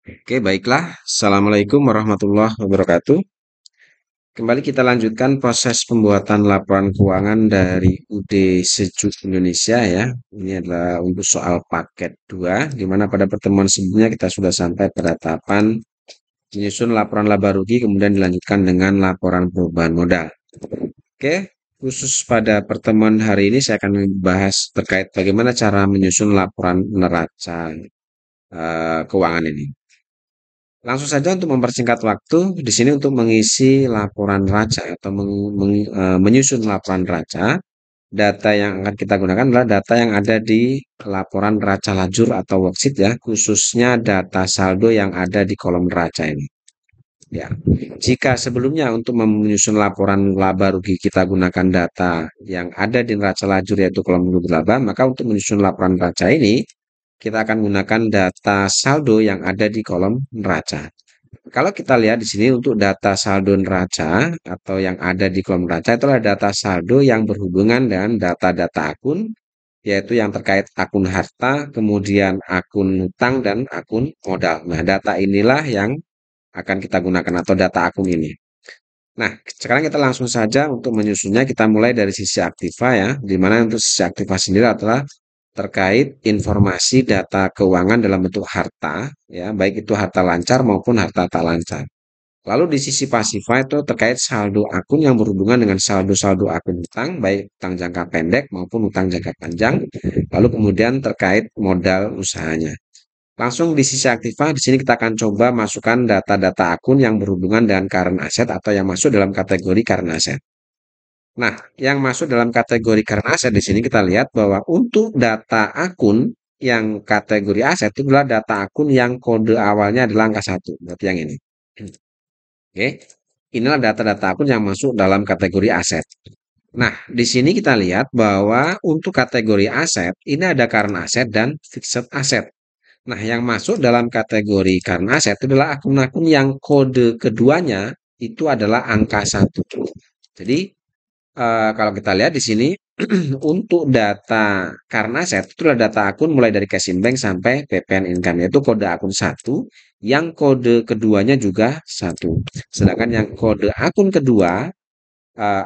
Oke, baiklah. Assalamualaikum warahmatullahi wabarakatuh. Kembali kita lanjutkan proses pembuatan laporan keuangan dari UD Sejuk Indonesia ya. Ini adalah untuk soal paket 2, di mana pada pertemuan sebelumnya kita sudah sampai pada tahapan menyusun laporan laba rugi, kemudian dilanjutkan dengan laporan perubahan modal. Oke, khusus pada pertemuan hari ini saya akan membahas terkait bagaimana cara menyusun laporan neraca keuangan ini. Langsung saja untuk mempersingkat waktu, di sini untuk mengisi laporan neraca atau menyusun laporan neraca, data yang akan kita gunakan adalah data yang ada di laporan neraca lajur atau worksheet ya, khususnya data saldo yang ada di kolom neraca ini. Ya, jika sebelumnya untuk menyusun laporan laba rugi kita gunakan data yang ada di neraca lajur yaitu kolom laba, maka untuk menyusun laporan neraca ini kita akan gunakan data saldo yang ada di kolom neraca. Kalau kita lihat di sini untuk data saldo neraca atau yang ada di kolom neraca itulah data saldo yang berhubungan dengan data-data akun, yaitu yang terkait akun harta, kemudian akun utang dan akun modal. Nah, data inilah yang akan kita gunakan atau data akun ini. Nah, sekarang kita langsung saja untuk menyusunnya. Kita mulai dari sisi aktiva ya, di mana untuk sisi aktiva sendiri adalah terkait informasi data keuangan dalam bentuk harta, ya, baik itu harta lancar maupun harta tak lancar. Lalu di sisi pasiva itu terkait saldo akun yang berhubungan dengan saldo-saldo akun utang, baik utang jangka pendek maupun utang jangka panjang. Lalu kemudian terkait modal usahanya. Langsung di sisi aktiva, di sini kita akan coba masukkan data-data akun yang berhubungan dengan current asset atau yang masuk dalam kategori current asset. Nah, yang masuk dalam kategori current asset di sini kita lihat bahwa untuk data akun yang kategori aset itu adalah data akun yang kode awalnya adalah angka 1, berarti yang ini. Oke, inilah data-data akun yang masuk dalam kategori aset. Nah, di sini kita lihat bahwa untuk kategori aset, ini ada current asset dan fixed asset. Nah, yang masuk dalam kategori current asset itu adalah akun-akun yang kode keduanya itu adalah angka 1. Jadi, kalau kita lihat di sini, untuk data current asset itu adalah data akun mulai dari cash in bank sampai PPN income, yaitu kode akun 1, yang kode keduanya juga 1. Sedangkan yang kode akun kedua,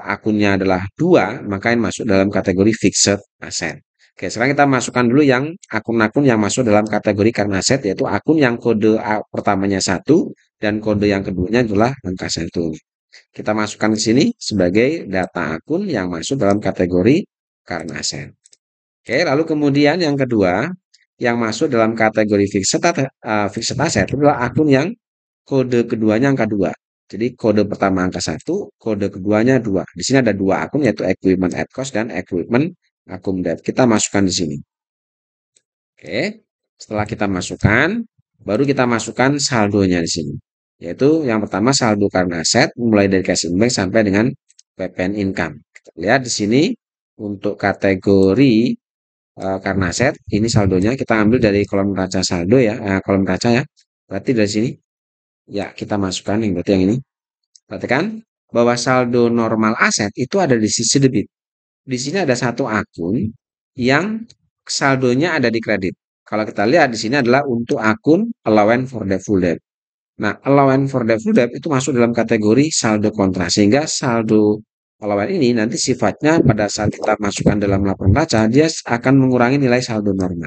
akunnya adalah 2, maka yang masuk dalam kategori fixed asset. Oke, sekarang kita masukkan dulu yang akun-akun yang masuk dalam kategori current asset, yaitu akun yang kode pertamanya 1 dan kode yang keduanya adalah angka 1. Kita masukkan ke sini sebagai data akun yang masuk dalam kategori current asset. Oke, lalu kemudian yang kedua, yang masuk dalam kategori fixed asset adalah akun yang kode keduanya angka 2. Jadi kode pertama angka 1, kode keduanya 2. Di sini ada dua akun yaitu equipment at cost dan equipment accumulate. Kita masukkan di sini. Oke, setelah kita masukkan, baru kita masukkan saldonya di sini. Yaitu yang pertama saldo current asset mulai dari cash in bank sampai dengan PPN income. Kita lihat di sini untuk kategori current asset ini saldonya kita ambil dari kolom neraca saldo ya, kolom neraca ya. Berarti dari sini ya kita masukkan yang berarti yang ini. Perhatikan bahwa saldo normal aset itu ada di sisi debit. Di sini ada satu akun yang saldonya ada di kredit. Kalau kita lihat di sini adalah untuk akun allowance for the full debt. Nah, allowance for the full debt itu masuk dalam kategori saldo kontra. Sehingga saldo allowance ini nanti sifatnya pada saat kita masukkan dalam laporan neraca, dia akan mengurangi nilai saldo normal.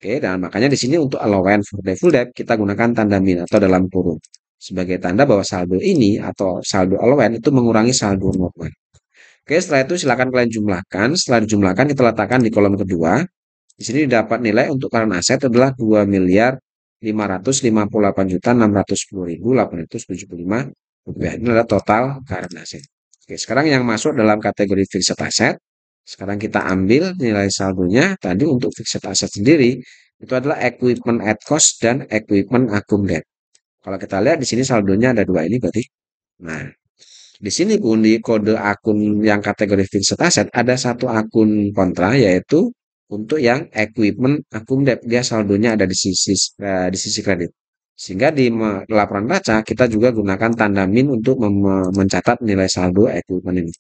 Oke, dan makanya di sini untuk allowance for the full debt kita gunakan tanda min atau dalam kurung sebagai tanda bahwa saldo ini atau saldo allowance itu mengurangi saldo normal. Oke, setelah itu silakan kalian jumlahkan. Setelah dijumlahkan kita letakkan di kolom kedua. Di sini dapat nilai untuk current asset adalah 2 miliar 558.610.875 rupiah. Ini adalah total current asset. Oke, sekarang yang masuk dalam kategori fixed asset. Sekarang kita ambil nilai saldonya tadi untuk fixed asset sendiri itu adalah equipment at cost dan equipment accumulate. Kalau kita lihat di sini saldonya ada dua ini berarti. Nah, di sini pun di kode akun yang kategori fixed asset ada satu akun kontra yaitu untuk yang equipment accumulate, dia saldonya ada di sisi kredit. Sehingga di laporan neraca kita juga gunakan tanda min untuk mencatat nilai saldo equipment ini.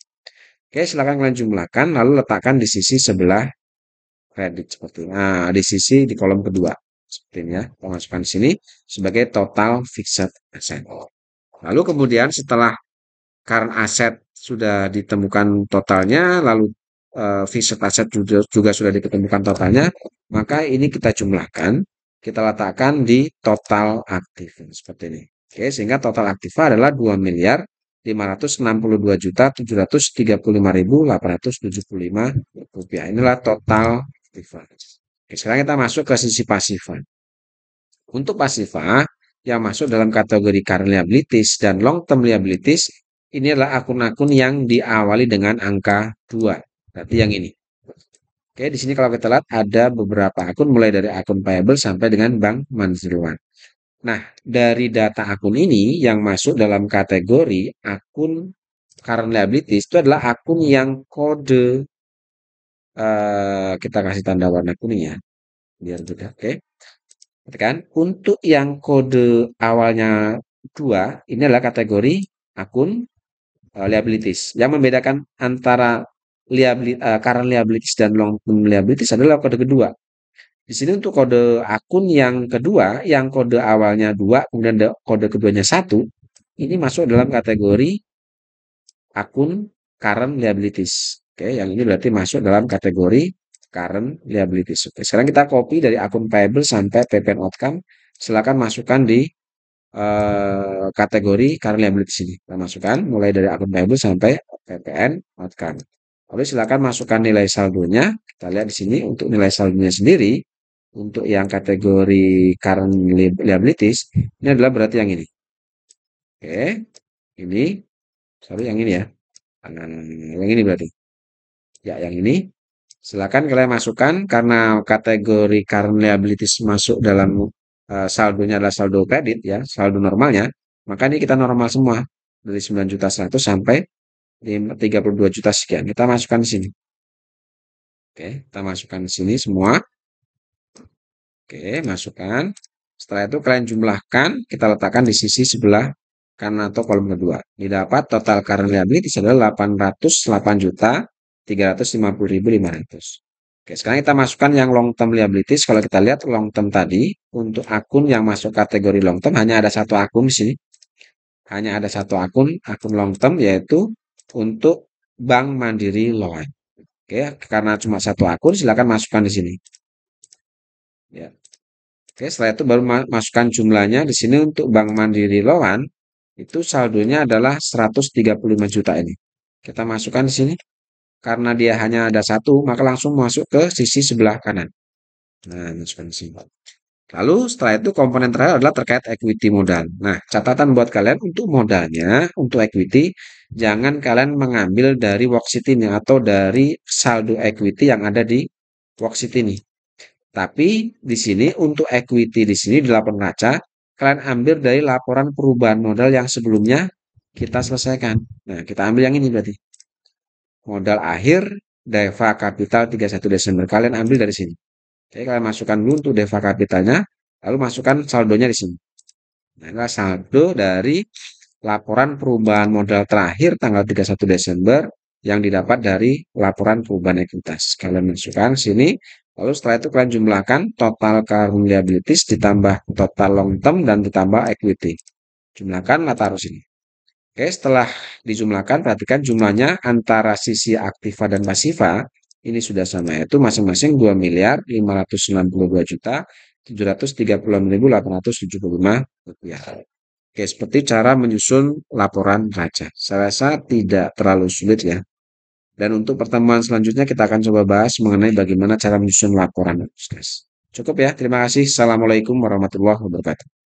Oke, silakan kalian jumlahkan lalu letakkan di sisi sebelah kredit seperti ini. Nah, di sisi di kolom kedua. Seperti ini ya, kita masukkan di sini sebagai total fixed asset. Lalu kemudian setelah current asset sudah ditemukan totalnya, lalu fixed asset juga sudah ditemukan totalnya, maka ini kita jumlahkan, kita letakkan di total aktif seperti ini. Oke, sehingga total aktiva adalah 2.562.735.875 rupiah. Inilah total aktiva. Oke, sekarang kita masuk ke sisi pasifa. Untuk pasifa yang masuk dalam kategori current liabilities dan long term liabilities, ini adalah akun-akun yang diawali dengan angka 2. Berarti yang ini. Oke, di sini kalau kita lihat ada beberapa akun mulai dari akun payable sampai dengan Bank Mandiri One. Nah, dari data akun ini yang masuk dalam kategori akun current liabilities itu adalah akun yang kode kita kasih tanda warna kuning ya, biar mudah. Oke. Kan untuk yang kode awalnya 2 ini adalah kategori akun liabilities. Yang membedakan antara current liabilities dan long term liabilities adalah kode kedua. Di sini untuk kode akun yang kedua, yang kode awalnya 2, kemudian kode keduanya 1, ini masuk dalam kategori akun current liabilities. Oke, yang ini berarti masuk dalam kategori current liabilities. Oke, sekarang kita copy dari akun payable sampai PPN outcome. Silakan masukkan di kategori current liabilities ini. Kita masukkan mulai dari akun payable sampai PPN outcome. Lalu silakan masukkan nilai saldonya. Kita lihat di sini untuk nilai saldonya sendiri untuk yang kategori current liabilities ini adalah berarti yang ini. Oke, ini sorry yang ini ya. Yang ini berarti. Ya, yang ini. Silakan kalian masukkan karena kategori current liabilities masuk dalam saldonya adalah saldo kredit ya, saldo normalnya, maka ini kita normal semua dari 9.100.000 sampai 32 juta sekian. Kita masukkan di sini. Oke, kita masukkan di sini semua. Oke, masukkan. Setelah itu kalian jumlahkan, kita letakkan di sisi sebelah kanan atau kolom kedua. Didapat total current liabilities adalah 808.350.500. Oke, sekarang kita masukkan yang long term liabilities. Kalau kita lihat long term tadi, untuk akun yang masuk kategori long term hanya ada satu akun di sini. Hanya ada satu akun long term yaitu untuk Bank Mandiri Loan. Oke, karena cuma satu akun, silakan masukkan di sini. Ya. Oke, setelah itu baru masukkan jumlahnya di sini untuk Bank Mandiri Loan itu saldonya adalah 135 juta ini. Kita masukkan di sini. Karena dia hanya ada satu, maka langsung masuk ke sisi sebelah kanan. Nah, masukkan di sini. Lalu setelah itu komponen terakhir adalah terkait equity modal. Nah, catatan buat kalian untuk modalnya, untuk equity, jangan kalian mengambil dari worksheet ini atau dari saldo equity yang ada di worksheet ini. Tapi di sini untuk equity di sini di laporan neraca, kalian ambil dari laporan perubahan modal yang sebelumnya kita selesaikan. Nah, kita ambil yang ini berarti. Modal akhir Deva Capital 31 Desember. Kalian ambil dari sini. Oke, kalian masukkan dulu untuk Deva Capitalnya, lalu masukkan saldonya di sini. Nah, inilah saldo dari laporan perubahan modal terakhir tanggal 31 Desember yang didapat dari laporan perubahan ekuitas. Kalian masukkan sini, lalu setelah itu kalian jumlahkan total current liabilities ditambah total long term dan ditambah equity. Jumlahkan, lah taruh sini. Oke, setelah dijumlahkan, perhatikan jumlahnya antara sisi aktiva dan pasiva ini sudah sama, yaitu masing-masing 2.592.736.875 rupiah. Oke, seperti cara menyusun laporan neraca. Saya rasa tidak terlalu sulit ya. Dan untuk pertemuan selanjutnya kita akan coba bahas mengenai bagaimana cara menyusun laporan. Cukup ya, terima kasih. Assalamualaikum warahmatullahi wabarakatuh.